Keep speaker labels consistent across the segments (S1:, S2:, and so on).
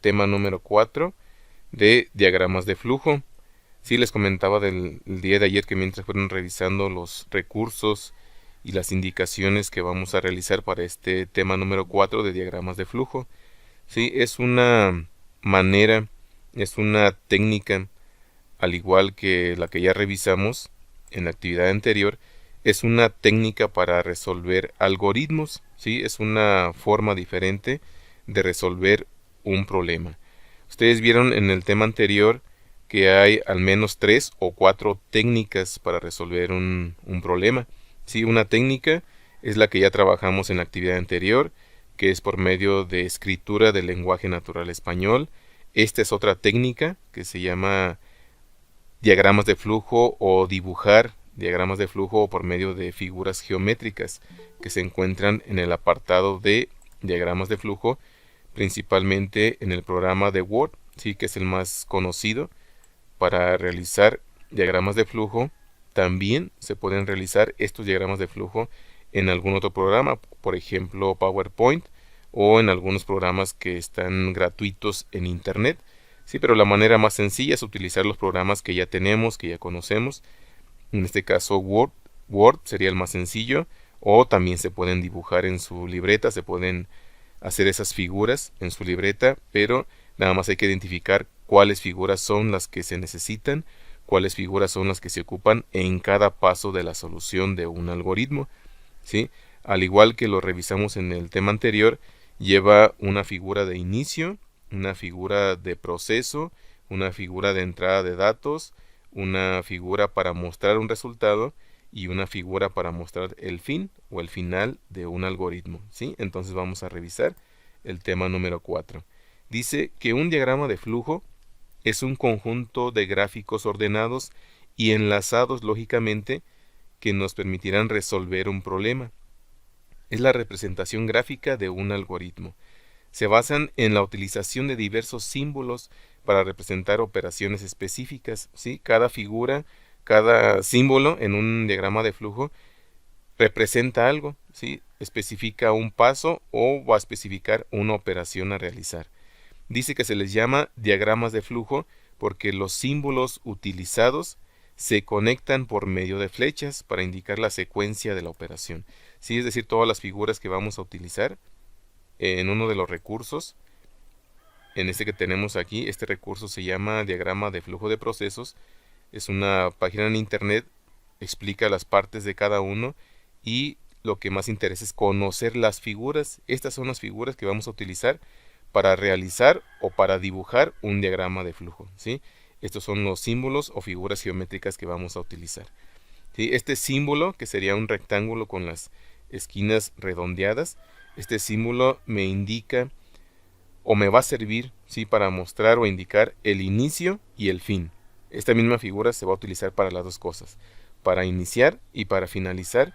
S1: tema número 4 de diagramas de flujo. Sí, les comentaba el día de ayer que mientras fueron revisando los recursos y las indicaciones que vamos a realizar para este tema número 4 de diagramas de flujo. Sí, es una manera, es una técnica, al igual que la que ya revisamos en la actividad anterior, es una técnica para resolver algoritmos, ¿sí? Es una forma diferente de resolver un problema. Ustedes vieron en el tema anterior que hay al menos 3 o 4 técnicas para resolver un problema. ¿Sí? Una técnica es la que ya trabajamos en la actividad anterior, que es por medio de escritura del lenguaje natural español. Esta es otra técnica que se llama diagramas de flujo o dibujar diagramas de flujo por medio de figuras geométricas que se encuentran en el apartado de diagramas de flujo, principalmente en el programa de Word, sí, que es el más conocido para realizar diagramas de flujo. También se pueden realizar estos diagramas de flujo en algún otro programa, por ejemplo PowerPoint, o en algunos programas que están gratuitos en internet. Sí, pero la manera más sencilla es utilizar los programas que ya tenemos, que ya conocemos. En este caso Word sería el más sencillo, o también se pueden dibujar en su libreta, se pueden hacer esas figuras en su libreta, pero nada más hay que identificar cuáles figuras son las que se necesitan, cuáles figuras son las que se ocupan en cada paso de la solución de un algoritmo, ¿sí? Al igual que lo revisamos en el tema anterior, lleva una figura de inicio, una figura de proceso, una figura de entrada de datos, una figura para mostrar un resultado y una figura para mostrar el fin o el final de un algoritmo, ¿sí? Entonces vamos a revisar el tema número 4. Dice que un diagrama de flujo es un conjunto de gráficos ordenados y enlazados lógicamente que nos permitirán resolver un problema. Es la representación gráfica de un algoritmo. Se basan en la utilización de diversos símbolos para representar operaciones específicas, ¿sí? Cada figura, cada símbolo en un diagrama de flujo representa algo, ¿sí? Especifica un paso o va a especificar una operación a realizar. Dice que se les llama diagramas de flujo porque los símbolos utilizados se conectan por medio de flechas para indicar la secuencia de la operación. ¿Sí? Es decir, todas las figuras que vamos a utilizar en uno de los recursos, en este que tenemos aquí, este recurso se llama diagrama de flujo de procesos. Es una página en internet, explica las partes de cada uno y lo que más interesa es conocer las figuras. Estas son las figuras que vamos a utilizar para realizar o para dibujar un diagrama de flujo, ¿sí? Estos son los símbolos o figuras geométricas que vamos a utilizar, ¿sí? Este símbolo, que sería un rectángulo con las esquinas redondeadas, este símbolo me indica o me va a servir, ¿sí? Para mostrar o indicar el inicio y el fin. Esta misma figura se va a utilizar para las dos cosas, para iniciar y para finalizar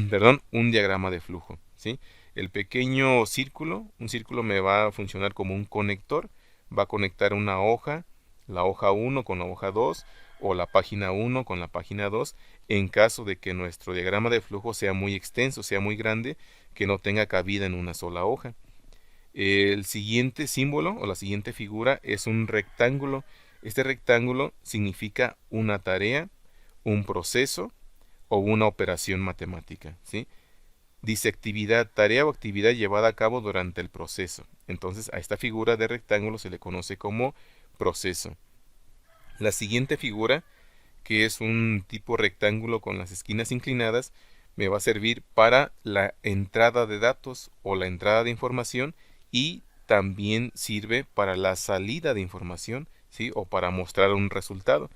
S1: perdón, un diagrama de flujo, ¿sí? El pequeño círculo, un círculo me va a funcionar como un conector, va a conectar una hoja, la hoja 1 con la hoja 2 o la página 1 con la página 2 en caso de que nuestro diagrama de flujo sea muy extenso, sea muy grande, que no tenga cabida en una sola hoja. El siguiente símbolo o la siguiente figura es un rectángulo. Este rectángulo significa una tarea, un proceso o una operación matemática, ¿sí? Dice actividad, tarea o actividad llevada a cabo durante el proceso. Entonces a esta figura de rectángulo se le conoce como proceso. La siguiente figura, que es un tipo rectángulo con las esquinas inclinadas, me va a servir para la entrada de datos o la entrada de información y también sirve para la salida de información, ¿sí? O para mostrar un resultado.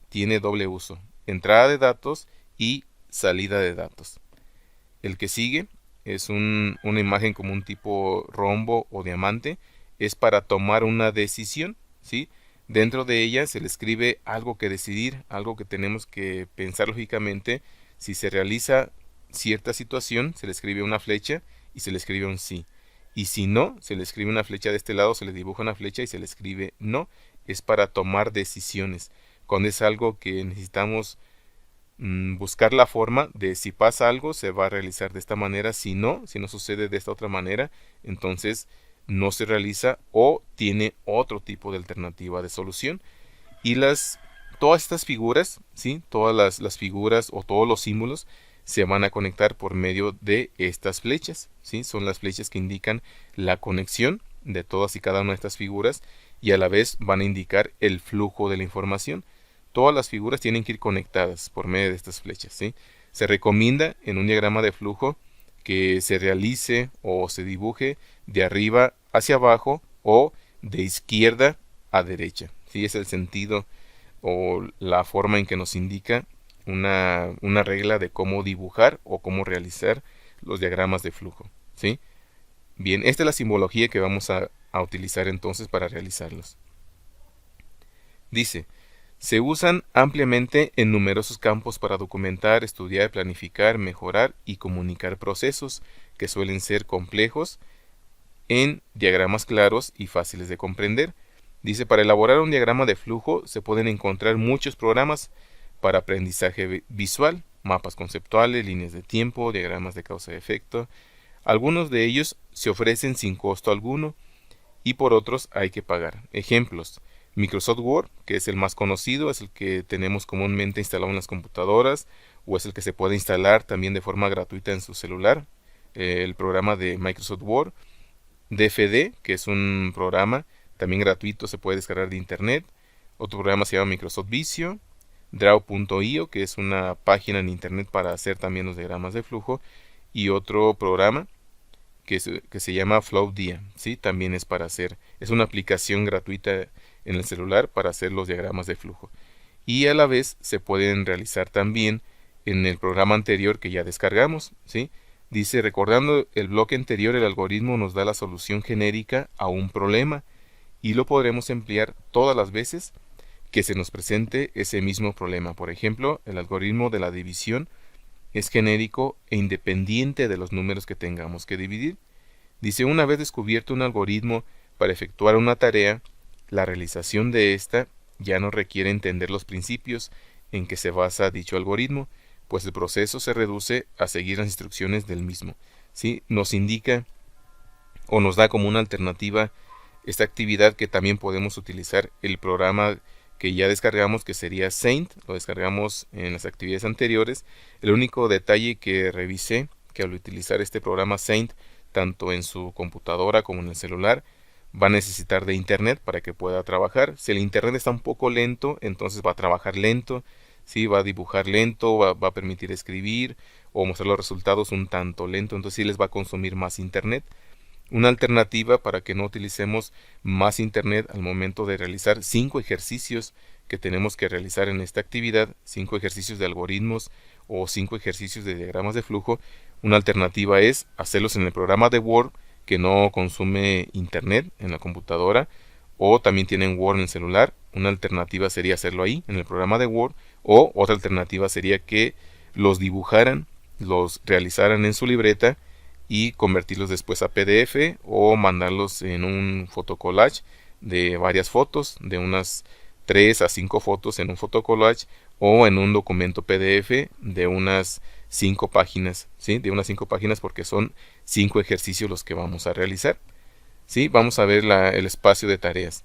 S1: Tiene doble uso, entrada de datos y salida de datos. El que sigue es una imagen como un tipo rombo o diamante, es para tomar una decisión, ¿sí? Dentro de ella se le escribe algo que decidir, algo que tenemos que pensar lógicamente. Si se realiza cierta situación, se le escribe una flecha y se le escribe un sí. Y si no, se le escribe una flecha de este lado, se le dibuja una flecha y se le escribe no. Es para tomar decisiones. Cuando es algo que necesitamos buscar la forma de si pasa algo, se va a realizar de esta manera. Si no sucede de esta otra manera, entonces no se realiza o tiene otro tipo de alternativa de solución. Y todas estas figuras, ¿sí? Todas las figuras o todos los símbolos se van a conectar por medio de estas flechas, ¿sí? Son las flechas que indican la conexión de todas y cada una de estas figuras y a la vez van a indicar el flujo de la información. Todas las figuras tienen que ir conectadas por medio de estas flechas, ¿sí? Se recomienda en un diagrama de flujo que se realice o se dibuje de arriba hacia abajo o de izquierda a derecha, ¿sí? Es el sentido o la forma en que nos indica una regla de cómo dibujar o cómo realizar los diagramas de flujo, ¿sí? Bien, esta es la simbología que vamos a utilizar entonces para realizarlos. Dice, se usan ampliamente en numerosos campos para documentar, estudiar, planificar, mejorar y comunicar procesos que suelen ser complejos en diagramas claros y fáciles de comprender. Dice, para elaborar un diagrama de flujo se pueden encontrar muchos programas para aprendizaje visual, mapas conceptuales, líneas de tiempo, diagramas de causa y efecto. Algunos de ellos se ofrecen sin costo alguno y por otros hay que pagar. Ejemplos: Microsoft Word, que es el más conocido, es el que tenemos comúnmente instalado en las computadoras o es el que se puede instalar también de forma gratuita en su celular. El programa de Microsoft Word. DFD, que es un programa también gratuito, se puede descargar de internet. Otro programa se llama Microsoft Visio. Draw.io, que es una página en internet para hacer también los diagramas de flujo. Y otro programa que se llama FlowDia, ¿sí? También es para hacer, es una aplicación gratuita en el celular para hacer los diagramas de flujo. Y a la vez se pueden realizar también en el programa anterior que ya descargamos, ¿sí? Dice, recordando el bloque anterior, el algoritmo nos da la solución genérica a un problema y lo podremos emplear todas las veces que se nos presente ese mismo problema. Por ejemplo, el algoritmo de la división es genérico e independiente de los números que tengamos que dividir. Dice, una vez descubierto un algoritmo para efectuar una tarea, la realización de esta ya no requiere entender los principios en que se basa dicho algoritmo, pues el proceso se reduce a seguir las instrucciones del mismo, ¿sí? Nos indica o nos da como una alternativa esta actividad que también podemos utilizar el programa que ya descargamos, que sería Saint. Lo descargamos en las actividades anteriores. El único detalle que revisé, que al utilizar este programa Saint, tanto en su computadora como en el celular, va a necesitar de internet para que pueda trabajar. Si el internet está un poco lento, entonces va a trabajar lento, ¿sí? Va a dibujar lento, va a permitir escribir o mostrar los resultados un tanto lento, entonces sí les va a consumir más internet. Una alternativa para que no utilicemos más internet al momento de realizar 5 ejercicios que tenemos que realizar en esta actividad, 5 ejercicios de algoritmos o 5 ejercicios de diagramas de flujo. Una alternativa es hacerlos en el programa de Word que no consume internet en la computadora, o también tienen Word en el celular. Una alternativa sería hacerlo ahí en el programa de Word, o otra alternativa sería que los dibujaran, los realizaran en su libreta y convertirlos después a PDF o mandarlos en un fotocollage de varias fotos, de unas 3 a 5 fotos en un fotocollage o en un documento PDF de unas 5 páginas, ¿sí? De unas 5 páginas, porque son 5 ejercicios los que vamos a realizar, ¿sí? Vamos a ver el espacio de tareas.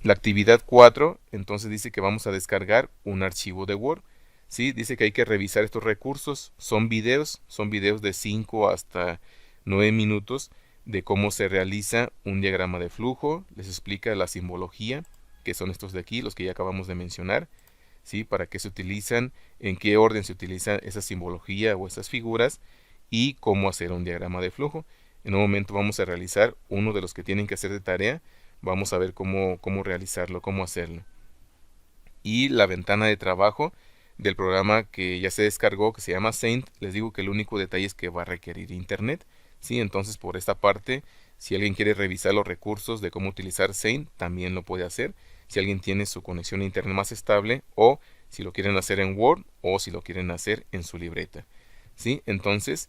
S1: La actividad 4, entonces dice que vamos a descargar un archivo de Word, ¿sí? Dice que hay que revisar estos recursos. Son videos de 5 hasta 9 minutos de cómo se realiza un diagrama de flujo. Les explica la simbología, que son estos de aquí, los que ya acabamos de mencionar, ¿sí? Para qué se utilizan, en qué orden se utiliza esa simbología o esas figuras y cómo hacer un diagrama de flujo. En un momento vamos a realizar uno de los que tienen que hacer de tarea. Vamos a ver cómo realizarlo, cómo hacerlo. Y la ventana de trabajo del programa que ya se descargó, que se llama Saint, les digo que el único detalle es que va a requerir internet, ¿sí? Entonces, por esta parte, si alguien quiere revisar los recursos de cómo utilizar Saint, también lo puede hacer. Si alguien tiene su conexión a internet más estable, o si lo quieren hacer en Word, o si lo quieren hacer en su libreta, ¿sí? Entonces,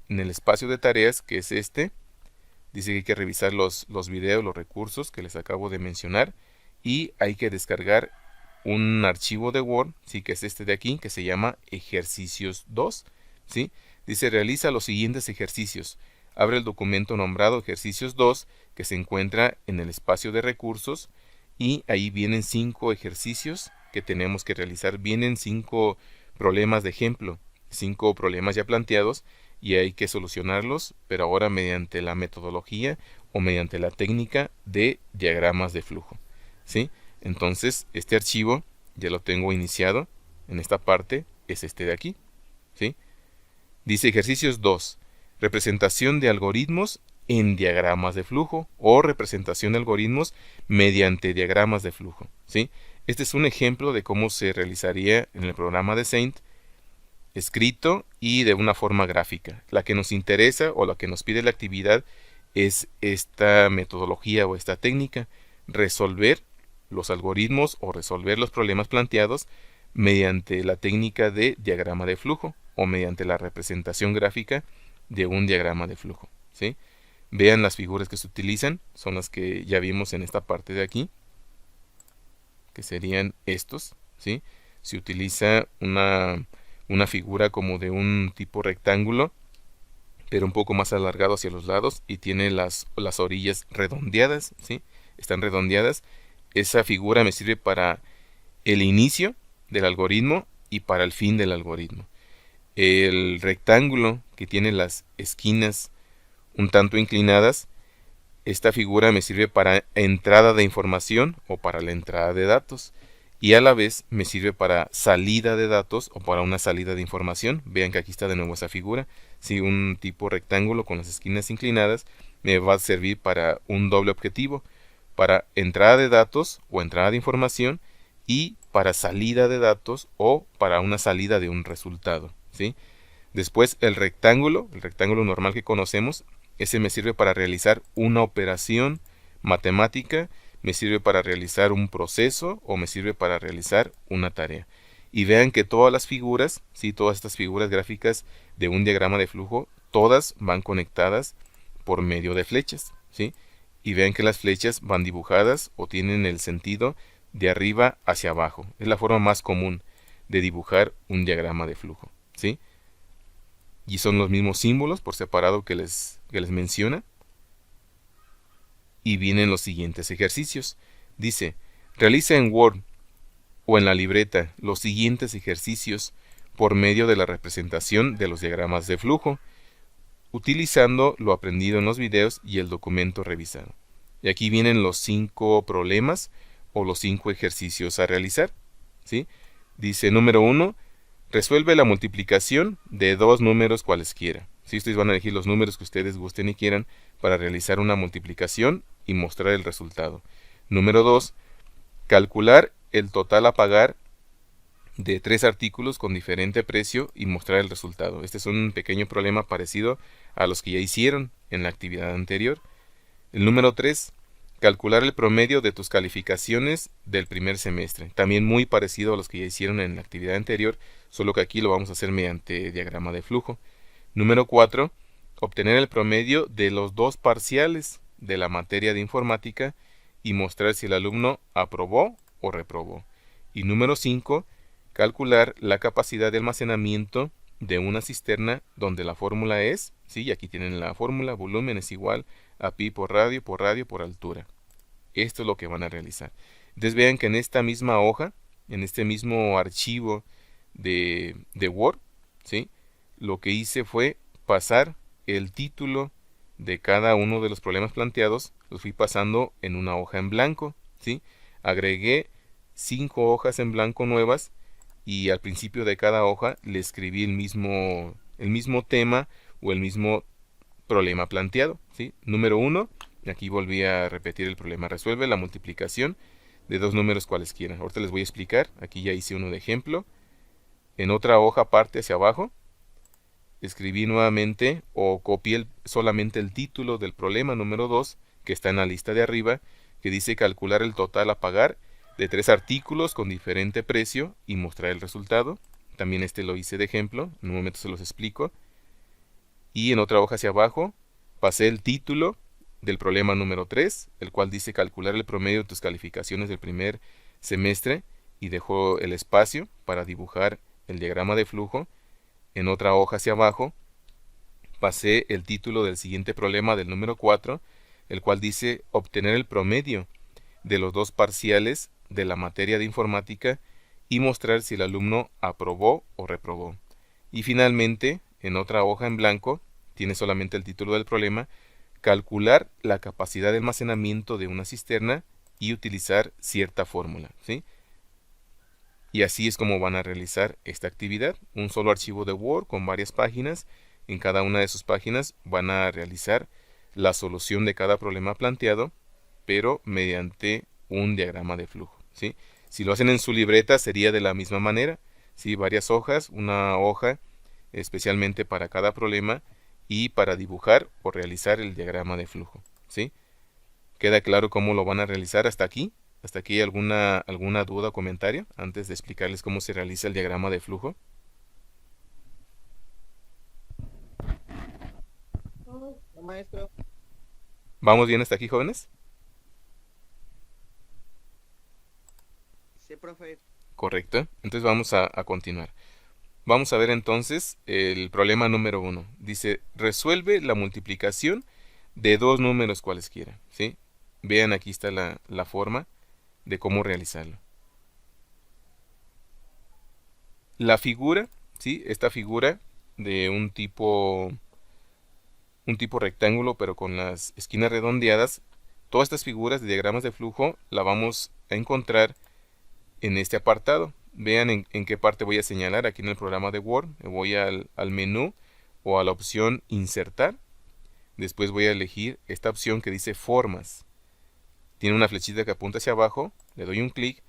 S1: en el espacio de tareas, que es este, dice que hay que revisar los videos, los recursos que les acabo de mencionar, y hay que descargar un archivo de Word, ¿sí? Que es este de aquí, que se llama ejercicios 2, ¿sí? Dice, realiza los siguientes ejercicios. abre el documento nombrado ejercicios 2, que se encuentra en el espacio de recursos, y ahí vienen 5 ejercicios que tenemos que realizar. Vienen 5 problemas de ejemplo, 5 problemas ya planteados, y hay que solucionarlos, pero ahora mediante la metodología o mediante la técnica de diagramas de flujo, ¿sí? Entonces, este archivo ya lo tengo iniciado. En esta parte es este de aquí, ¿sí? Dice ejercicios 2, representación de algoritmos en diagramas de flujo o representación de algoritmos mediante diagramas de flujo, ¿sí? Este es un ejemplo de cómo se realizaría en el programa de Saint, escrito y de una forma gráfica. La que nos interesa o la que nos pide la actividad es esta metodología o esta técnica, resolver los algoritmos o resolver los problemas planteados mediante la técnica de diagrama de flujo o mediante la representación gráfica de un diagrama de flujo, ¿sí? Vean las figuras que se utilizan, son las que ya vimos en esta parte de aquí, que serían estos, ¿sí? Se utiliza una figura como de un tipo rectángulo, pero un poco más alargado hacia los lados, y tiene las orillas redondeadas, ¿sí? Están redondeadas. Esa figura me sirve para el inicio del algoritmo y para el fin del algoritmo. El rectángulo que tiene las esquinas un tanto inclinadas, esta figura me sirve para entrada de información o para la entrada de datos, y a la vez me sirve para salida de datos o para una salida de información. Vean que aquí está de nuevo esa figura. Si un tipo rectángulo con las esquinas inclinadas me va a servir para un doble objetivo, para entrada de datos o entrada de información, y para salida de datos o para una salida de un resultado, ¿sí? Después el rectángulo normal que conocemos, ese me sirve para realizar una operación matemática, me sirve para realizar un proceso o me sirve para realizar una tarea. Y vean que todas las figuras, ¿sí? Todas estas figuras gráficas de un diagrama de flujo, todas van conectadas por medio de flechas, ¿sí? Y vean que las flechas van dibujadas o tienen el sentido de arriba hacia abajo. Es la forma más común de dibujar un diagrama de flujo, ¿sí? Y son los mismos símbolos por separado que les menciona. Y vienen los siguientes ejercicios. Dice, realiza en Word o en la libreta los siguientes ejercicios por medio de la representación de los diagramas de flujo, utilizando lo aprendido en los videos y el documento revisado. Y aquí vienen los 5 problemas o los 5 ejercicios a realizar, ¿sí? Dice, número 1, resuelve la multiplicación de 2 números cualesquiera. Si ustedes van a elegir los números que ustedes gusten y quieran para realizar una multiplicación y mostrar el resultado. Número 2, calcular el total a pagar de 3 artículos con diferente precio y mostrar el resultado. Este es un pequeño problema parecido a los que ya hicieron en la actividad anterior. El número 3, calcular el promedio de tus calificaciones del primer semestre. También muy parecido a los que ya hicieron en la actividad anterior, solo que aquí lo vamos a hacer mediante diagrama de flujo. Número 4, obtener el promedio de los 2 parciales de la materia de informática y mostrar si el alumno aprobó o reprobó. Y número 5, calcular la capacidad de almacenamiento de una cisterna donde la fórmula es, sí, aquí tienen la fórmula, volumen es igual a pi por radio, por altura. Esto es lo que van a realizar. Entonces vean que en esta misma hoja, en este mismo archivo de Word, ¿sí? Lo que hice fue pasar el título de cada uno de los problemas planteados, los fui pasando en una hoja en blanco, ¿sí? Agregué 5 hojas en blanco nuevas y al principio de cada hoja le escribí el mismo tema o el mismo problema planteado, ¿sí? Número 1, aquí volví a repetir el problema, resuelve la multiplicación de 2 números cualesquiera. Ahorita les voy a explicar, aquí ya hice uno de ejemplo. En otra hoja aparte hacia abajo, escribí nuevamente o copié solamente el título del problema número 2, que está en la lista de arriba, que dice calcular el total a pagar de 3 artículos con diferente precio y mostrar el resultado. También este lo hice de ejemplo, en un momento se los explico. Y en otra hoja hacia abajo pasé el título del problema número 3, el cual dice calcular el promedio de tus calificaciones del primer semestre, y dejo el espacio para dibujar el diagrama de flujo. En otra hoja hacia abajo pasé el título del siguiente problema del número 4, el cual dice obtener el promedio de los dos parciales de la materia de informática y mostrar si el alumno aprobó o reprobó. Y finalmente, en otra hoja en blanco, tiene solamente el título del problema, calcular la capacidad de almacenamiento de una cisterna y utilizar cierta fórmula, ¿sí? Y así es como van a realizar esta actividad. Un solo archivo de Word con varias páginas. En cada una de sus páginas van a realizar la solución de cada problema planteado, pero mediante un diagrama de flujo, ¿sí? Si lo hacen en su libreta sería de la misma manera, ¿sí? Varias hojas, una hoja especialmente para cada problema y para dibujar o realizar el diagrama de flujo, ¿sí? ¿Queda claro cómo lo van a realizar hasta aquí? ¿Hasta aquí alguna duda o comentario antes de explicarles cómo se realiza el diagrama de flujo?
S2: No, maestro.
S1: ¿Vamos bien hasta aquí, jóvenes?
S2: Sí, profe.
S1: Correcto. Entonces vamos a continuar. Vamos a ver entonces el problema número 1. Dice, resuelve la multiplicación de dos números cualesquiera, ¿sí? Vean, aquí está la forma de cómo realizarlo. La figura, ¿sí? Esta figura de un tipo rectángulo, pero con las esquinas redondeadas, todas estas figuras de diagramas de flujo la vamos a encontrar en este apartado. Vean en qué parte voy a señalar aquí en el programa de Word. Voy al menú o a la opción insertar. Después voy a elegir esta opción que dice formas. Tiene una flechita que apunta hacia abajo, le doy un clic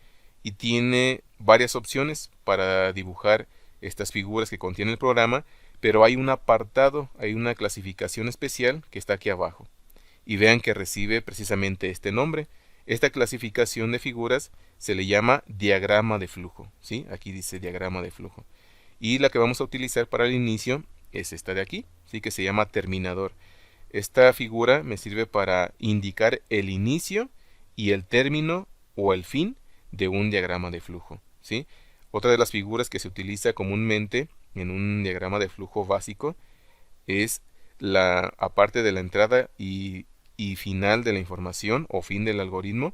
S1: y tiene varias opciones para dibujar estas figuras que contiene el programa, pero hay un apartado, hay una clasificación especial que está aquí abajo. Y vean que recibe precisamente este nombre. Esta clasificación de figuras se le llama diagrama de flujo, ¿sí? Aquí dice diagrama de flujo. Y la que vamos a utilizar para el inicio es esta de aquí, ¿sí? Que se llama terminador. Esta figura me sirve para indicar el inicio y el término o el fin de un diagrama de flujo, ¿sí? Otra de las figuras que se utiliza comúnmente en un diagrama de flujo básico es aparte de la entrada y final de la información o fin del algoritmo,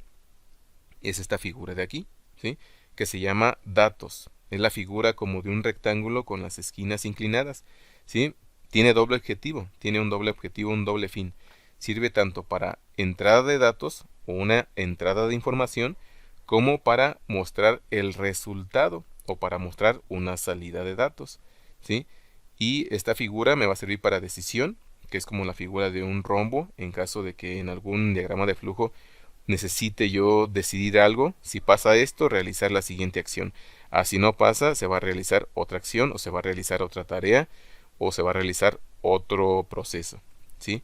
S1: es esta figura de aquí, ¿sí? Que se llama datos. Es la figura como de un rectángulo con las esquinas inclinadas, ¿sí? Tiene doble objetivo, un doble fin. Sirve tanto para entrada de datos o una entrada de información como para mostrar el resultado o para mostrar una salida de datos, ¿sí? Y esta figura me va a servir para decisión, que es como la figura de un rombo en caso de que en algún diagrama de flujo necesite yo decidir algo. Si pasa esto, realizar la siguiente acción. Si no pasa, se va a realizar otra acción o se va a realizar otra tarea o se va a realizar otro proceso, ¿sí?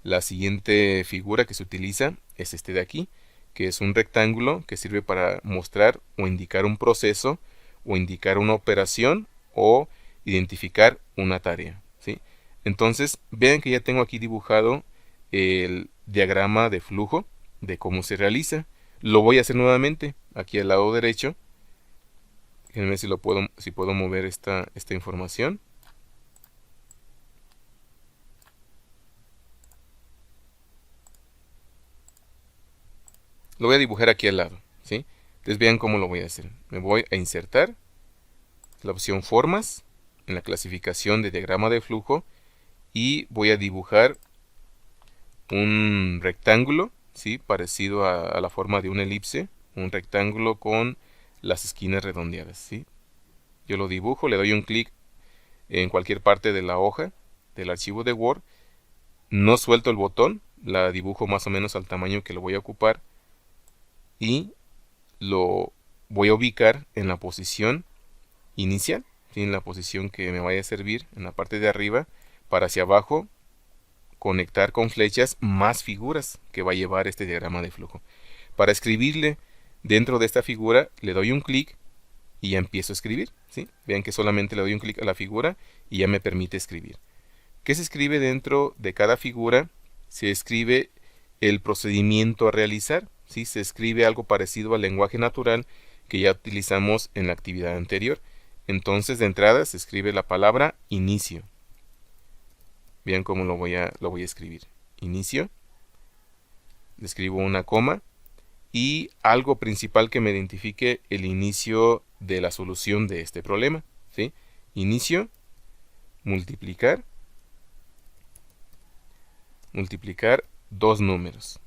S1: La siguiente figura que se utiliza es este de aquí, que es un rectángulo que sirve para mostrar o indicar un proceso o indicar una operación o identificar una tarea, ¿sí? Entonces, vean que ya tengo aquí dibujado el diagrama de flujo de cómo se realiza. Lo voy a hacer nuevamente aquí al lado derecho. Déjenme ver si puedo mover esta información. Lo voy a dibujar aquí al lado, ¿sí? Entonces vean cómo lo voy a hacer. Me voy a insertar la opción formas en la clasificación de diagrama de flujo y voy a dibujar un rectángulo, ¿sí? Parecido a la forma de una elipse, un rectángulo con las esquinas redondeadas, ¿sí? Yo lo dibujo, le doy un clic en cualquier parte de la hoja del archivo de Word, no suelto el botón, la dibujo más o menos al tamaño que lo voy a ocupar y lo voy a ubicar en la posición inicial, ¿sí? En la posición que me vaya a servir en la parte de arriba, para hacia abajo conectar con flechas más figuras que va a llevar este diagrama de flujo. Para escribirle dentro de esta figura le doy un clic y ya empiezo a escribir, ¿sí? Vean que solamente le doy un clic a la figura y ya me permite escribir. ¿Qué se escribe dentro de cada figura? Se escribe el procedimiento a realizar, ¿sí? Se escribe algo parecido al lenguaje natural que ya utilizamos en la actividad anterior. Entonces, de entrada se escribe la palabra inicio. Vean cómo lo voy a escribir. Inicio, le escribo una coma y algo principal que me identifique el inicio de la solución de este problema, ¿sí? Inicio, multiplicar dos números.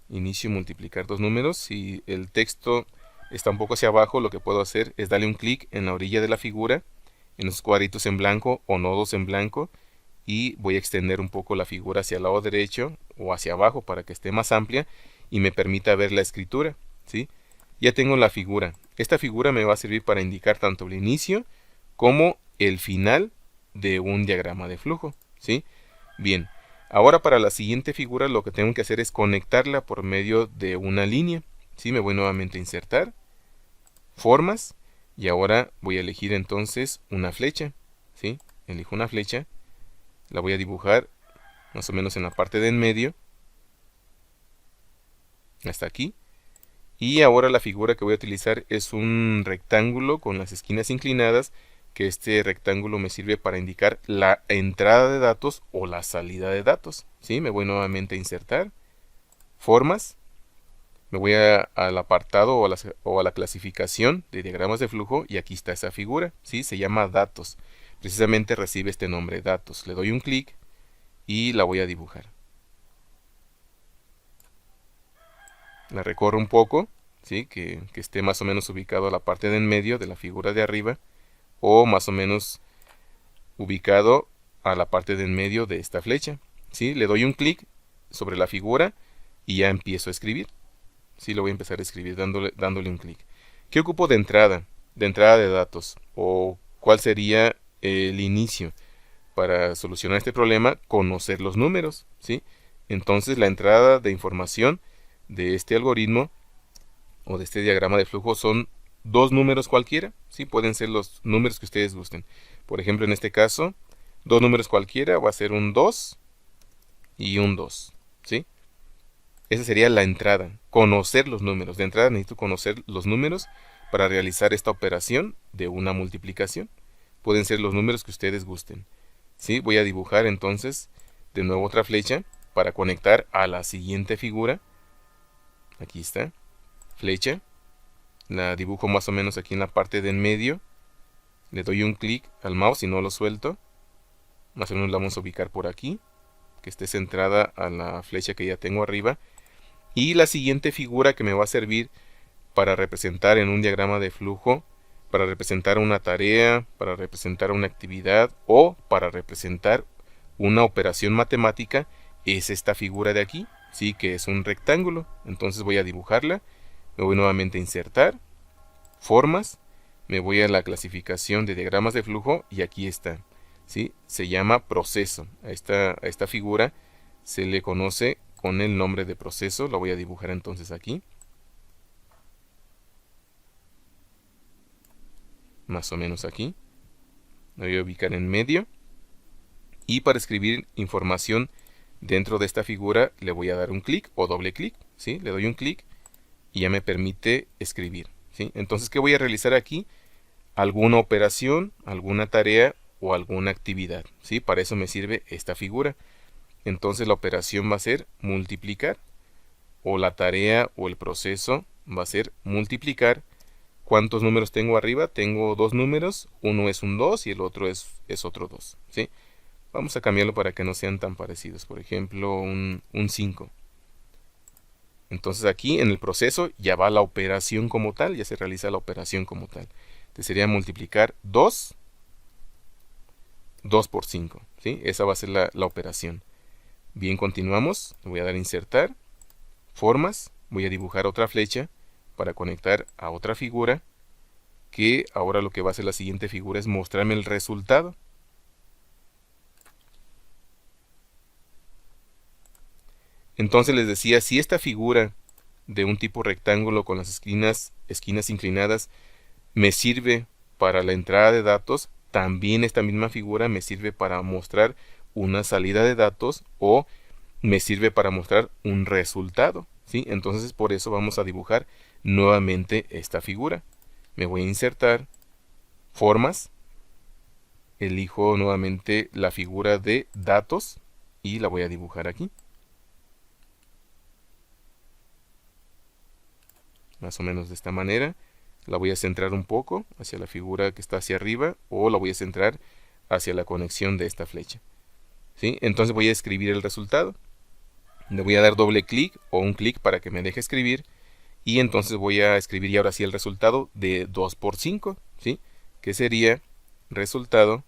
S1: Inicio, multiplicar dos números. Si el texto está un poco hacia abajo, lo que puedo hacer es darle un clic en la orilla de la figura, en los cuadritos en blanco o nodos en blanco, y voy a extender un poco la figura hacia el lado derecho o hacia abajo para que esté más amplia y me permita ver la escritura, ¿sí? Ya tengo la figura. Esta figura me va a servir para indicar tanto el inicio como el final de un diagrama de flujo, ¿sí? Bien, ahora para la siguiente figura lo que tengo que hacer es conectarla por medio de una línea, ¿sí? Me voy nuevamente a insertar, formas, y ahora voy a elegir entonces una flecha, ¿sí? Elijo una flecha, la voy a dibujar más o menos en la parte de en medio, hasta aquí. Y ahora la figura que voy a utilizar es un rectángulo con las esquinas inclinadas, que este rectángulo me sirve para indicar la entrada de datos o la salida de datos, ¿sí? Me voy nuevamente a insertar, formas, me voy al apartado o a la clasificación de diagramas de flujo y aquí está esa figura, ¿sí? Se llama datos. Precisamente recibe este nombre, datos. Le doy un clic y la voy a dibujar. La recorro un poco, ¿sí? Que esté más o menos ubicado a la parte de en medio de la figura de arriba o más o menos ubicado a la parte de en medio de esta flecha, ¿sí? Le doy un clic sobre la figura y ya empiezo a escribir. Sí, lo voy a empezar a escribir dándole un clic. ¿Qué ocupo de entrada? De entrada de datos. ¿O cuál sería el inicio? Para solucionar este problema, conocer los números, ¿sí? Entonces la entrada de información de este algoritmo o de este diagrama de flujo son dos números cualquiera, ¿sí? Pueden ser los números que ustedes gusten. Por ejemplo, en este caso, dos números cualquiera va a ser un 2 y un 2, ¿sí? Esa sería la entrada, conocer los números. De entrada necesito conocer los números para realizar esta operación de una multiplicación. Pueden ser los números que ustedes gusten, ¿sí? Voy a dibujar entonces de nuevo otra flecha para conectar a la siguiente figura. Aquí está, flecha. La dibujo más o menos aquí en la parte de en medio. Le doy un clic al mouse y no lo suelto. Más o menos la vamos a ubicar por aquí, que esté centrada a la flecha que ya tengo arriba. Y la siguiente figura que me va a servir para representar en un diagrama de flujo, para representar una tarea, para representar una actividad o para representar una operación matemática, es esta figura de aquí, ¿sí? Que es un rectángulo. Entonces voy a dibujarla, me voy nuevamente a insertar, formas, me voy a la clasificación de diagramas de flujo y aquí está, ¿sí? Se llama proceso. A esta figura se le conoce con el nombre de proceso. Lo voy a dibujar entonces aquí. Más o menos aquí. Lo voy a ubicar en medio. Y para escribir información dentro de esta figura le voy a dar un clic o doble clic, ¿sí? Le doy un clic y ya me permite escribir, ¿sí? Entonces, ¿qué voy a realizar aquí? Alguna operación, alguna tarea o alguna actividad, ¿sí? Para eso me sirve esta figura. Entonces la operación va a ser multiplicar, o la tarea o el proceso va a ser multiplicar. ¿Cuántos números tengo arriba? Tengo dos números, uno es un 2 y el otro es otro 2, ¿sí? Vamos a cambiarlo para que no sean tan parecidos. Por ejemplo, un 5. Entonces aquí en el proceso ya va la operación como tal, ya se realiza la operación como tal. Entonces sería multiplicar 2 por 5, ¿sí? Esa va a ser la operación. Bien, continuamos. Le voy a dar a insertar, formas, voy a dibujar otra flecha para conectar a otra figura, que ahora lo que va a hacer la siguiente figura es mostrarme el resultado. Entonces les decía, si esta figura de un tipo rectángulo con las esquinas inclinadas me sirve para la entrada de datos, también esta misma figura me sirve para mostrar una salida de datos o me sirve para mostrar un resultado, ¿sí? Entonces por eso vamos a dibujar nuevamente esta figura. Me voy a insertar, formas, elijo nuevamente la figura de datos y la voy a dibujar aquí. Más o menos de esta manera. La voy a centrar un poco hacia la figura que está hacia arriba, o la voy a centrar hacia la conexión de esta flecha. ¿Sí? Entonces voy a escribir el resultado. Le voy a dar doble clic o un clic para que me deje escribir. Y entonces voy a escribir ya ahora sí el resultado de 2 por 5. ¿Sí? Que sería resultado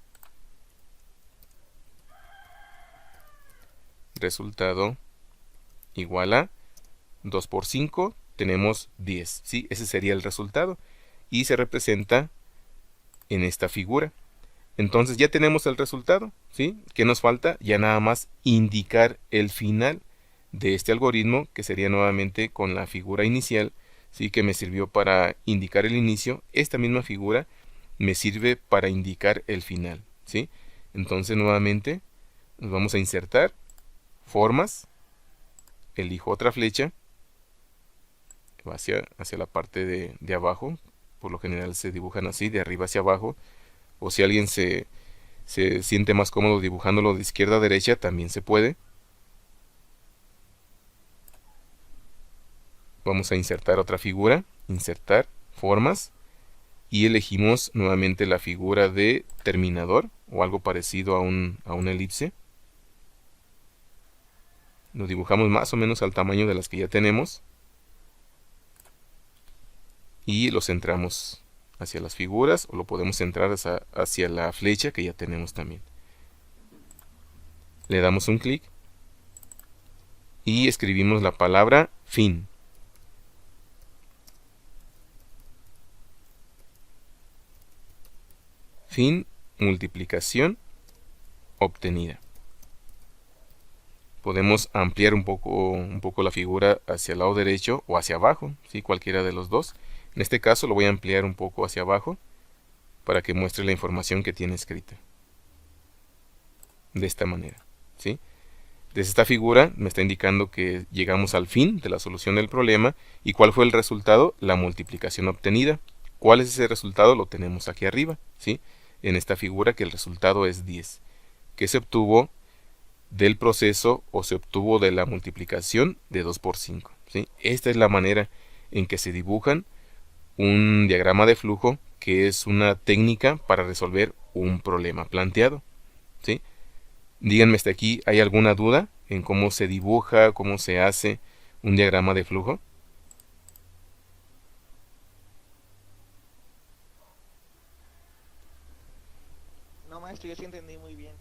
S1: igual a 2 por 5, tenemos 10. ¿Sí? Ese sería el resultado. Y se representa en esta figura. Entonces ya tenemos el resultado, ¿sí? ¿Qué nos falta? Ya nada más indicar el final de este algoritmo, que sería nuevamente con la figura inicial, ¿sí? Que me sirvió para indicar el inicio. Esta misma figura me sirve para indicar el final, ¿sí? Entonces nuevamente nos vamos a insertar, formas, elijo otra flecha, va hacia la parte de abajo. Por lo general se dibujan así, de arriba hacia abajo, o si alguien se siente más cómodo dibujándolo de izquierda a derecha, también se puede. Vamos a insertar otra figura, insertar, formas, y elegimos nuevamente la figura de terminador, o algo parecido a una elipse. Lo dibujamos más o menos al tamaño de las que ya tenemos, y lo centramos hacia las figuras, o lo podemos centrar hacia la flecha que ya tenemos también. Le damos un clic y escribimos la palabra fin. Fin, multiplicación obtenida. Podemos ampliar un poco la figura hacia el lado derecho o hacia abajo, ¿sí? Cualquiera de los dos. En este caso lo voy a ampliar un poco hacia abajo para que muestre la información que tiene escrita. De esta manera, ¿sí? Desde esta figura me está indicando que llegamos al fin de la solución del problema. ¿Y cuál fue el resultado? La multiplicación obtenida. ¿Cuál es ese resultado? Lo tenemos aquí arriba, ¿sí? En esta figura, que el resultado es 10, que se obtuvo del proceso, o se obtuvo de la multiplicación de 2 por 5, ¿sí? Esta es la manera en que se dibujan un diagrama de flujo, que es una técnica para resolver un problema planteado, ¿sí? Díganme hasta aquí, ¿hay alguna duda en cómo se dibuja, cómo se hace un diagrama de flujo?
S2: No, maestro, yo sí entendí muy bien.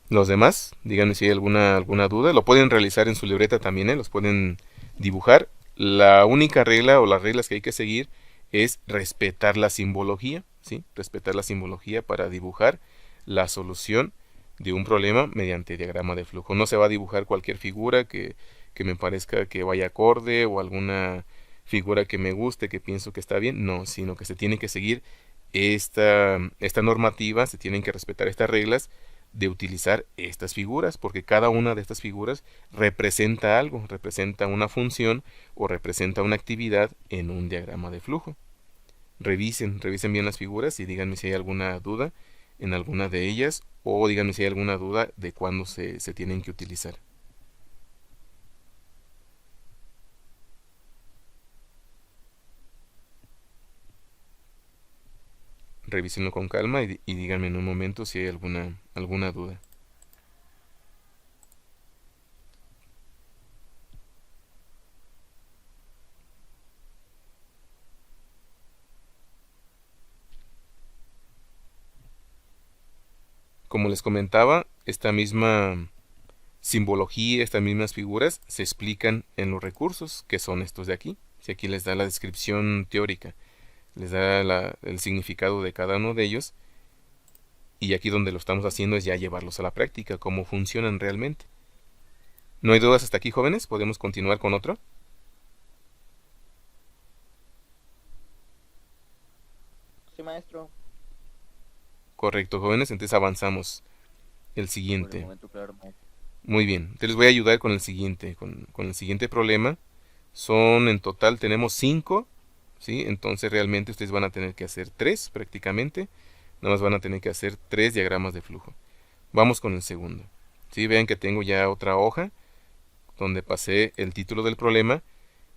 S1: Los demás, díganme si hay alguna duda. Lo pueden realizar en su libreta también, ¿eh? Los pueden dibujar. La única regla, o las reglas que hay que seguir, es respetar la simbología, ¿sí? Respetar la simbología para dibujar la solución de un problema mediante diagrama de flujo. No se va a dibujar cualquier figura que me parezca que vaya acorde, o alguna figura que me guste, que pienso que está bien. No, sino que se tiene que seguir esta normativa, se tienen que respetar estas reglas de utilizar estas figuras, porque cada una de estas figuras representa algo, representa una función o representa una actividad en un diagrama de flujo. Revisen bien las figuras y díganme si hay alguna duda en alguna de ellas, o díganme si hay alguna duda de cuándo se tienen que utilizar. Revísenlo con calma y díganme en un momento si hay alguna duda. Como les comentaba, esta misma simbología, estas mismas figuras se explican en los recursos, que son estos de aquí. Si aquí les da la descripción teórica, les da el significado de cada uno de ellos, y aquí donde lo estamos haciendo es ya llevarlos a la práctica, cómo funcionan realmente. ¿No hay dudas hasta aquí, jóvenes? ¿Podemos continuar con otro?
S2: Sí, maestro.
S1: Correcto, jóvenes, entonces avanzamos. El
S2: Por el
S1: siguiente.
S2: momento, claro, maestro.
S1: Muy bien, entonces les voy a ayudar con el siguiente, con el siguiente problema. Son en total, tenemos 5, ¿sí? Entonces realmente ustedes van a tener que hacer 3 prácticamente, nada más van a tener que hacer 3 diagramas de flujo. Vamos con el segundo. ¿Sí? Vean que tengo ya otra hoja donde pasé el título del problema.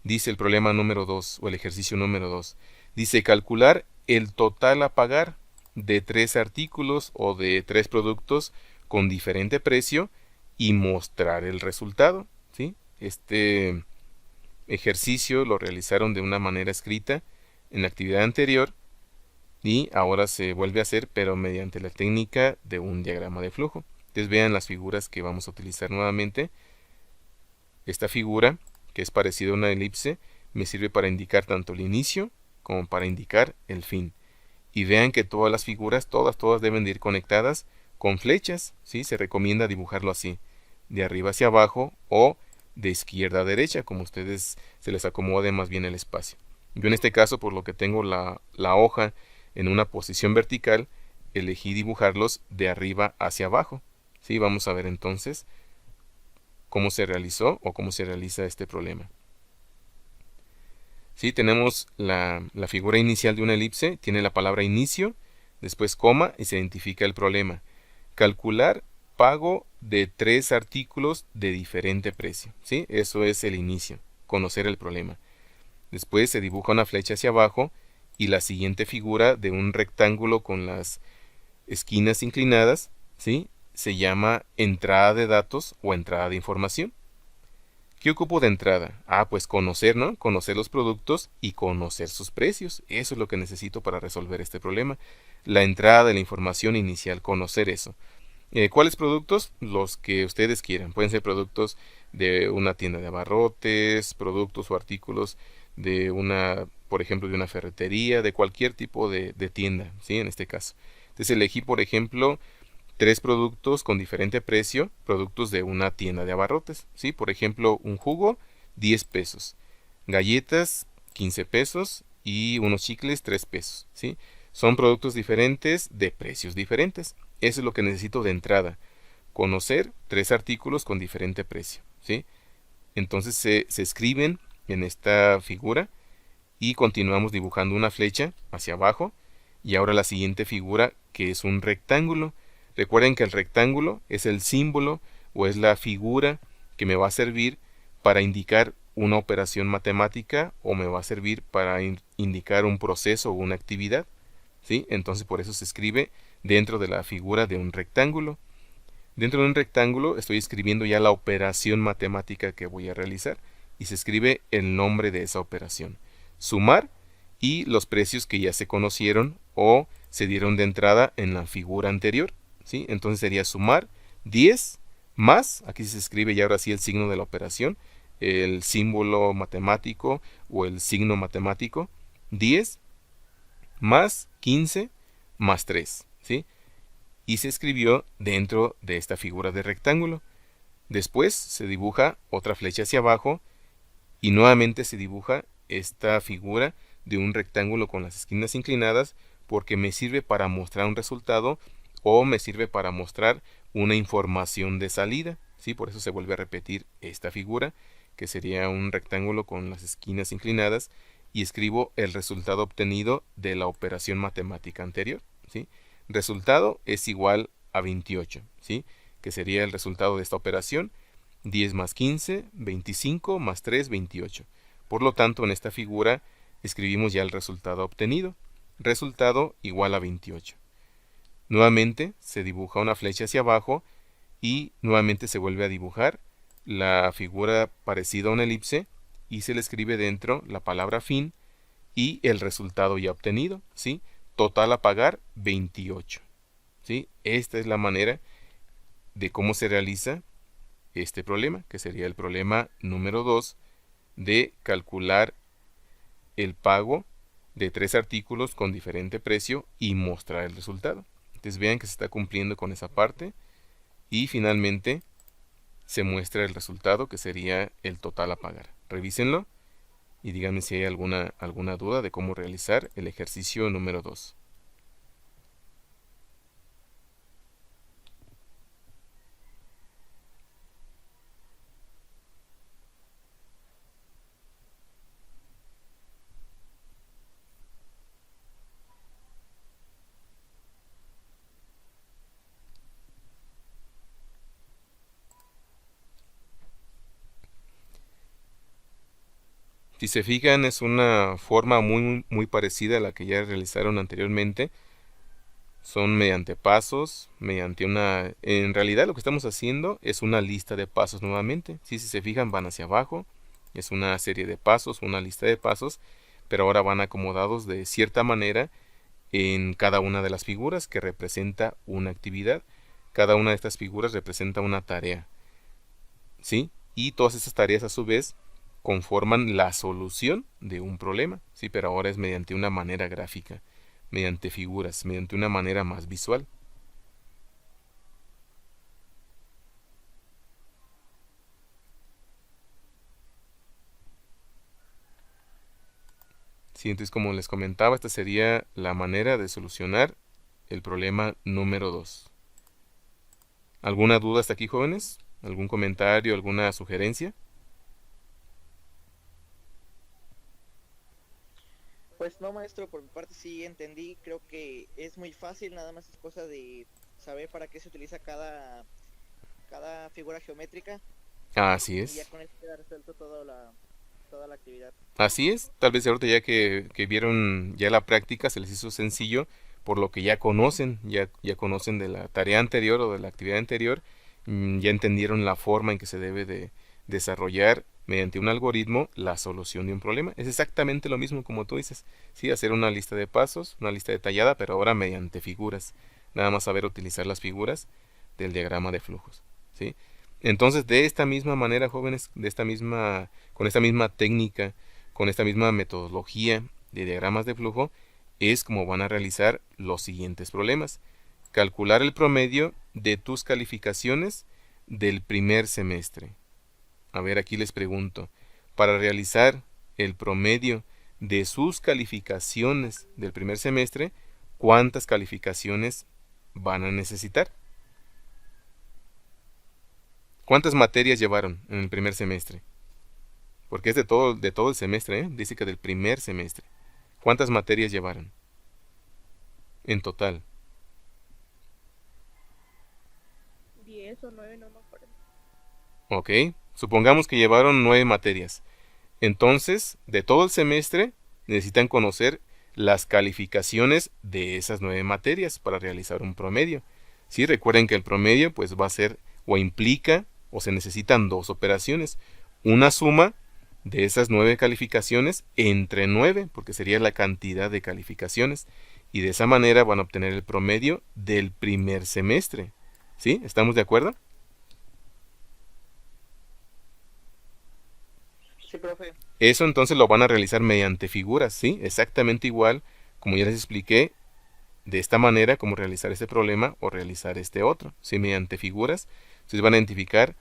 S1: Dice el problema número 2 o el ejercicio número 2. Dice calcular el total a pagar de 3 artículos o de 3 productos con diferente precio y mostrar el resultado. ¿Sí? Este ejercicio lo realizaron de una manera escrita en la actividad anterior y ahora se vuelve a hacer, pero mediante la técnica de un diagrama de flujo. Entonces vean las figuras que vamos a utilizar nuevamente. Esta figura, que es parecida a una elipse, me sirve para indicar tanto el inicio como para indicar el fin. Y vean que todas las figuras, todas deben de ir conectadas con flechas, ¿sí? Se recomienda dibujarlo así, de arriba hacia abajo o de izquierda a derecha, como ustedes se les acomode más bien el espacio. Yo en este caso, por lo que tengo la hoja en una posición vertical, elegí dibujarlos de arriba hacia abajo. ¿Sí? Vamos a ver entonces cómo se realizó o cómo se realiza este problema. ¿Sí? Tenemos la figura inicial de una elipse, tiene la palabra inicio, después coma y se identifica el problema. Calcular pago de 3 artículos de diferente precio. ¿Sí? Eso es el inicio, conocer el problema. Después se dibuja una flecha hacia abajo y la siguiente figura de un rectángulo con las esquinas inclinadas, ¿sí? Se llama entrada de datos o entrada de información. ¿Qué ocupo de entrada? Pues conocer, ¿no? Conocer los productos y conocer sus precios. Eso es lo que necesito para resolver este problema. La entrada de la información inicial, conocer eso. ¿Cuáles productos? Los que ustedes quieran. Pueden ser productos de una tienda de abarrotes, productos o artículos de una, por ejemplo, de una ferretería, de cualquier tipo de tienda, ¿sí? En este caso. Entonces elegí, por ejemplo, 3 productos con diferente precio, productos de una tienda de abarrotes, ¿sí? Por ejemplo, un jugo, 10 pesos. Galletas, 15 pesos. Y unos chicles, 3 pesos, ¿sí? Son productos diferentes de precios diferentes. Eso es lo que necesito de entrada. Conocer 3 artículos con diferente precio, ¿sí? Entonces se escriben en esta figura y continuamos dibujando una flecha hacia abajo. Y ahora la siguiente figura, que es un rectángulo. Recuerden que el rectángulo es el símbolo o es la figura que me va a servir para indicar una operación matemática o me va a servir para indicar un proceso o una actividad, ¿sí? Entonces por eso se escribe dentro de la figura de un rectángulo. Dentro de un rectángulo estoy escribiendo ya la operación matemática que voy a realizar y se escribe el nombre de esa operación. Sumar y los precios que ya se conocieron o se dieron de entrada en la figura anterior, ¿sí? Entonces sería sumar 10 más, aquí se escribe ya ahora sí el signo de la operación, el símbolo matemático o el signo matemático, 10 más 15 más 3, ¿sí? Y se escribió dentro de esta figura de rectángulo. Después se dibuja otra flecha hacia abajo y nuevamente se dibuja esta figura de un rectángulo con las esquinas inclinadas porque me sirve para mostrar un resultado o me sirve para mostrar una información de salida, ¿sí? Por eso se vuelve a repetir esta figura, que sería un rectángulo con las esquinas inclinadas, y escribo el resultado obtenido de la operación matemática anterior, ¿sí? Resultado es igual a 28, ¿sí? Que sería el resultado de esta operación, 10 más 15, 25 más 3, 28. Por lo tanto, en esta figura escribimos ya el resultado obtenido. Resultado igual a 28. Nuevamente se dibuja una flecha hacia abajo y nuevamente se vuelve a dibujar la figura parecida a una elipse y se le escribe dentro la palabra fin y el resultado ya obtenido, ¿sí? Total a pagar 28, ¿sí? Esta es la manera de cómo se realiza este problema, que sería el problema número 2 de calcular el pago de 3 artículos con diferente precio y mostrar el resultado. Entonces vean que se está cumpliendo con esa parte y finalmente se muestra el resultado, que sería el total a pagar. Revísenlo y díganme si hay alguna duda de cómo realizar el ejercicio número 2. Si se fijan, es una forma muy parecida a la que ya realizaron anteriormente. Son mediante pasos, mediante una... En realidad lo que estamos haciendo es una lista de pasos nuevamente. Si se fijan, van hacia abajo. Es una serie de pasos, una lista de pasos, pero ahora van acomodados de cierta manera en cada una de las figuras que representa una actividad. Cada una de estas figuras representa una tarea, ¿sí? Y todas estas tareas a su vez conforman la solución de un problema, ¿sí? Pero ahora es mediante una manera gráfica, mediante figuras, mediante una manera más visual. Sí, entonces como les comentaba, esta sería la manera de solucionar el problema número 2. ¿Alguna duda hasta aquí, jóvenes? ¿Algún comentario, alguna sugerencia?
S2: Pues no, maestro, por mi parte sí entendí. Creo que es muy fácil, nada más es cosa de saber para qué se utiliza cada figura geométrica
S1: Así
S2: y ya
S1: es.
S2: con eso queda resuelto toda la actividad.
S1: Así es. Tal vez ahorita ya que vieron ya la práctica se les hizo sencillo por lo que ya conocen, ya conocen de la tarea anterior o de la actividad anterior, ya entendieron la forma en que se debe de desarrollar mediante un algoritmo la solución de un problema. Es exactamente lo mismo como tú dices, sí, hacer una lista de pasos, una lista detallada, pero ahora mediante figuras. Nada más saber utilizar las figuras del diagrama de flujos, ¿sí? Entonces, de esta misma manera, jóvenes, con esta misma técnica, con esta misma metodología de diagramas de flujo, es como van a realizar los siguientes problemas. Calcular el promedio de tus calificaciones del primer semestre. A ver, aquí les pregunto, para realizar el promedio de sus calificaciones del primer semestre, ¿cuántas calificaciones van a necesitar? ¿Cuántas materias llevaron en el primer semestre? Porque es de todo el semestre, ¿eh? Dice que del primer semestre. ¿Cuántas materias llevaron en total?
S3: 10 o 9, no me acuerdo.
S1: Ok, supongamos que llevaron 9 materias. Entonces, de todo el semestre, necesitan conocer las calificaciones de esas 9 materias para realizar un promedio. Sí, recuerden que el promedio pues va a ser o implica o se necesitan dos operaciones. Una suma de esas 9 calificaciones entre 9, porque sería la cantidad de calificaciones. Y de esa manera van a obtener el promedio del primer semestre. ¿Sí? ¿Estamos de acuerdo?
S2: Sí, profe.
S1: Eso entonces lo van a realizar mediante figuras, ¿sí? Exactamente igual, como ya les expliqué, de esta manera, cómo realizar este problema o realizar este otro, ¿sí? Mediante figuras. Ustedes van a identificar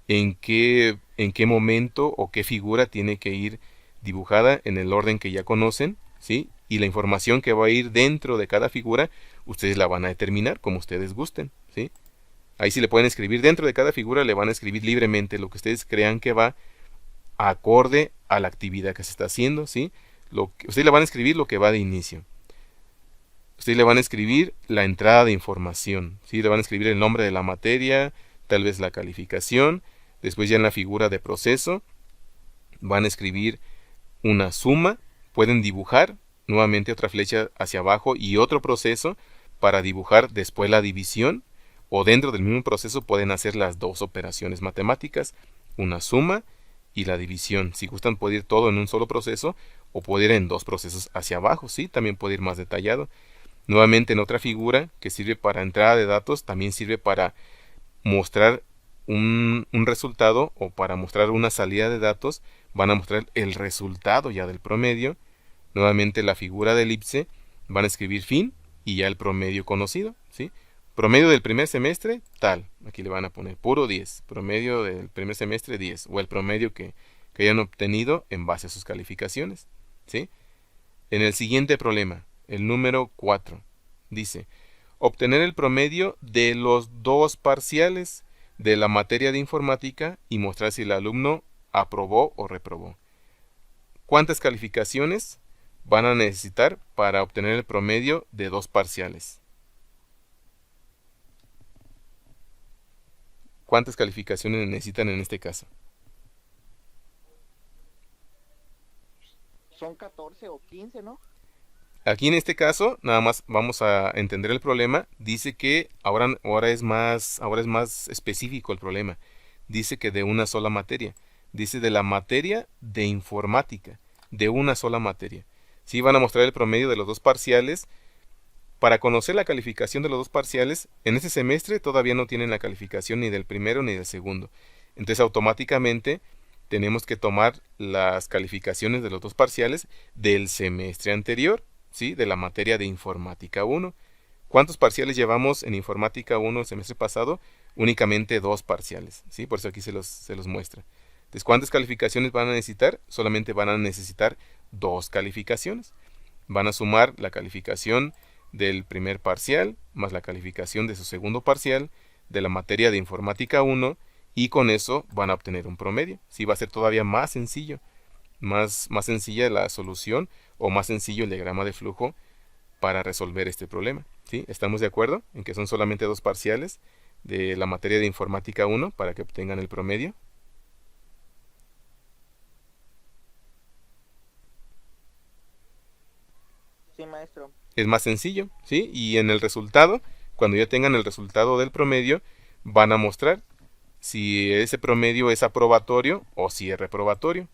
S1: en qué momento o qué figura tiene que ir dibujada en el orden que ya conocen, ¿sí? Y la información que va a ir dentro de cada figura, ustedes la van a determinar como ustedes gusten, ¿sí? Ahí sí le pueden escribir dentro de cada figura, le van a escribir libremente lo que ustedes crean que va acorde a la actividad que se está haciendo, ¿sí? Ustedes le van a escribir lo que va de inicio. Ustedes le van a escribir la entrada de información, ¿sí? Le van a escribir el nombre de la materia, tal vez la calificación. Después ya en la figura de proceso van a escribir una suma. Pueden dibujar nuevamente otra flecha hacia abajo y otro proceso para dibujar después la división. O dentro del mismo proceso pueden hacer las dos operaciones matemáticas, una suma y la división. Si gustan puede ir todo en un solo proceso o puede ir en dos procesos hacia abajo, ¿sí? También puede ir más detallado. Nuevamente en otra figura que sirve para entrada de datos, también sirve para mostrar un resultado o para mostrar una salida de datos, van a mostrar el resultado ya del promedio. Nuevamente la figura de elipse, van a escribir fin y ya el promedio conocido, ¿sí? Promedio del primer semestre, tal. Aquí le van a poner puro 10. Promedio del primer semestre, 10. O el promedio que hayan obtenido en base a sus calificaciones, ¿sí? En el siguiente problema, el número 4, dice, obtener el promedio de los dos parciales de la materia de informática y mostrar si el alumno aprobó o reprobó. ¿Cuántas calificaciones van a necesitar para obtener el promedio de dos parciales? ¿Cuántas calificaciones necesitan en este caso?
S2: son 14 o 15, ¿no?
S1: Aquí en este caso, nada más vamos a entender el problema. Dice que ahora es más específico el problema. Dice que de una sola materia. Dice de la materia de informática, de una sola materia. Sí, van a mostrar el promedio de los dos parciales. Para conocer la calificación de los dos parciales, en este semestre todavía no tienen la calificación ni del primero ni del segundo. Entonces automáticamente tenemos que tomar las calificaciones de los dos parciales del semestre anterior, ¿sí? De la materia de informática 1. ¿Cuántos parciales llevamos en informática 1 el semestre pasado? Únicamente 2 parciales, ¿sí? Por eso aquí se los muestra. Entonces, ¿cuántas calificaciones van a necesitar? Solamente van a necesitar 2 calificaciones. Van a sumar la calificación del primer parcial más la calificación de su segundo parcial de la materia de informática 1 y con eso van a obtener un promedio. Sí, va a ser todavía más sencillo, más sencilla la solución o más sencillo el diagrama de flujo para resolver este problema. ¿Sí? ¿Estamos de acuerdo en que son solamente 2 parciales de la materia de informática 1 para que obtengan el promedio?
S2: Sí, maestro.
S1: Es más sencillo, ¿sí? Y en el resultado, cuando ya tengan el resultado del promedio, van a mostrar si ese promedio es aprobatorio o si es reprobatorio.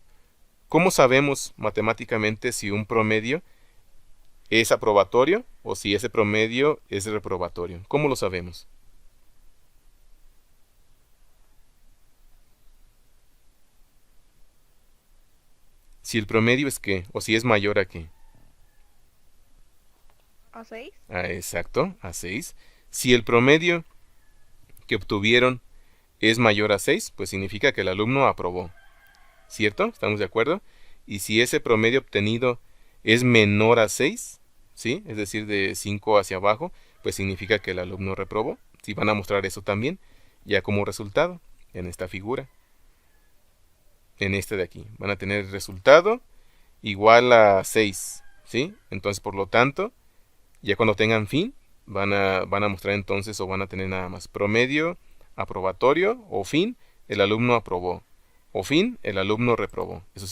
S1: ¿Cómo sabemos matemáticamente si un promedio es aprobatorio o si ese promedio es reprobatorio? ¿Cómo lo sabemos? Si el promedio es qué o si es mayor a qué.
S3: ¿A 6?
S1: Exacto, a 6. Si el promedio que obtuvieron es mayor a 6, pues significa que el alumno aprobó. ¿Cierto? ¿Estamos de acuerdo? Y si ese promedio obtenido es menor a 6, ¿sí? Es decir, de 5 hacia abajo, pues significa que el alumno reprobó. Sí, van a mostrar eso también, ya como resultado, en esta figura. En este de aquí. Van a tener resultado igual a 6, ¿sí? Entonces, por lo tanto, ya cuando tengan fin, van a mostrar entonces o van a tener nada más promedio aprobatorio o fin, el alumno aprobó. O fin, el alumno reprobó. Eso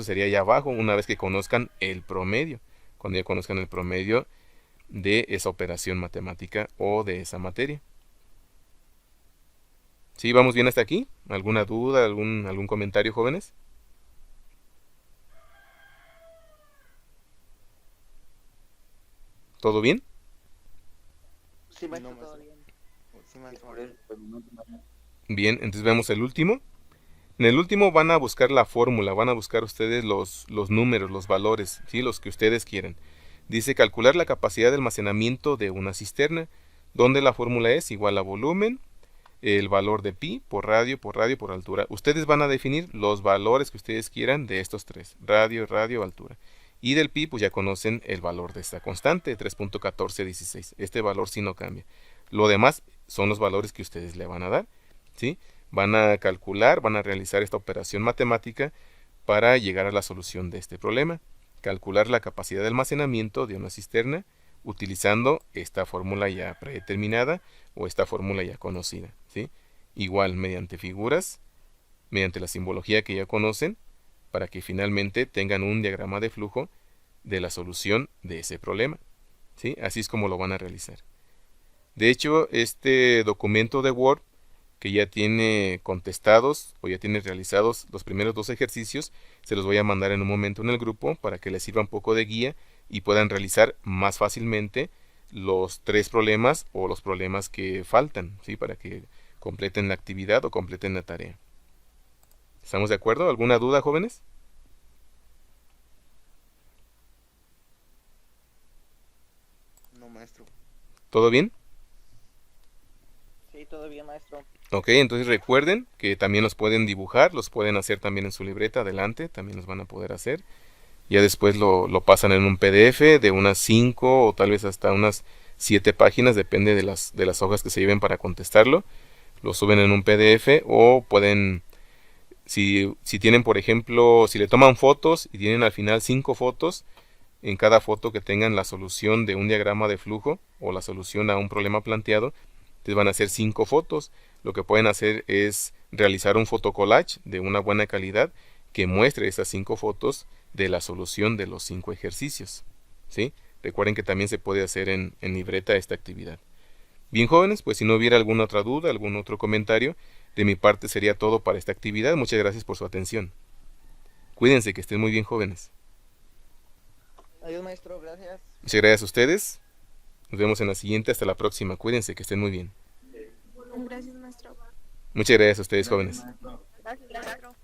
S1: sería ya abajo una vez que conozcan el promedio. Cuando ya conozcan el promedio de esa operación matemática o de esa materia. ¿Sí? ¿Vamos bien hasta aquí? ¿Alguna duda, algún comentario, jóvenes? ¿Todo bien?
S2: Sí, maestro,
S4: No,
S2: todo
S4: maestro.
S2: bien.
S4: Sí, maestro.
S1: Bien, entonces vemos el último. En el último van a buscar la fórmula, van a buscar ustedes los números, los valores, ¿sí? Los que ustedes quieren. Dice calcular la capacidad de almacenamiento de una cisterna, donde la fórmula es igual a volumen, el valor de pi por radio, por altura. Ustedes van a definir los valores que ustedes quieran de estos tres, radio, altura. Y del pi, pues ya conocen el valor de esta constante, 3.1416. Este valor sí no cambia. Lo demás son los valores que ustedes le van a dar, ¿sí? Van a calcular, van a realizar esta operación matemática para llegar a la solución de este problema. Calcular la capacidad de almacenamiento de una cisterna utilizando esta fórmula ya predeterminada o esta fórmula ya conocida, ¿sí? Igual mediante figuras, mediante la simbología que ya conocen, para que finalmente tengan un diagrama de flujo de la solución de ese problema, ¿sí? Así es como lo van a realizar. De hecho, este documento de Word que ya tiene contestados o ya tiene realizados los primeros 2 ejercicios, se los voy a mandar en un momento en el grupo para que les sirva un poco de guía y puedan realizar más fácilmente los 3 problemas o los problemas que faltan, ¿sí? Para que completen la actividad o completen la tarea. ¿Estamos de acuerdo? ¿Alguna duda, jóvenes?
S4: No, maestro.
S1: ¿Todo bien?
S2: Sí, todo bien, maestro.
S1: Ok, entonces recuerden que también los pueden dibujar, los pueden hacer también en su libreta adelante, también los van a poder hacer. Ya después lo pasan en un PDF de unas 5 o tal vez hasta unas 7 páginas, depende de las hojas que se lleven para contestarlo. Lo suben en un PDF o pueden, si tienen por ejemplo, si le toman fotos y tienen al final 5 fotos, en cada foto que tengan la solución de un diagrama de flujo o la solución a un problema planteado, entonces van a hacer 5 fotos. Lo que pueden hacer es realizar un fotocollage de una buena calidad que muestre esas 5 fotos de la solución de los 5 ejercicios. ¿Sí? Recuerden que también se puede hacer en libreta esta actividad. Bien, jóvenes, pues si no hubiera alguna otra duda, algún otro comentario, de mi parte sería todo para esta actividad. Muchas gracias por su atención. Cuídense, que estén muy bien, jóvenes.
S2: Adiós, maestro, gracias.
S1: Muchas gracias a ustedes. Nos vemos en la siguiente. Hasta la próxima. Cuídense, que estén muy bien.
S3: Gracias, maestro.
S1: Muchas gracias a ustedes, jóvenes.
S3: Gracias, maestro.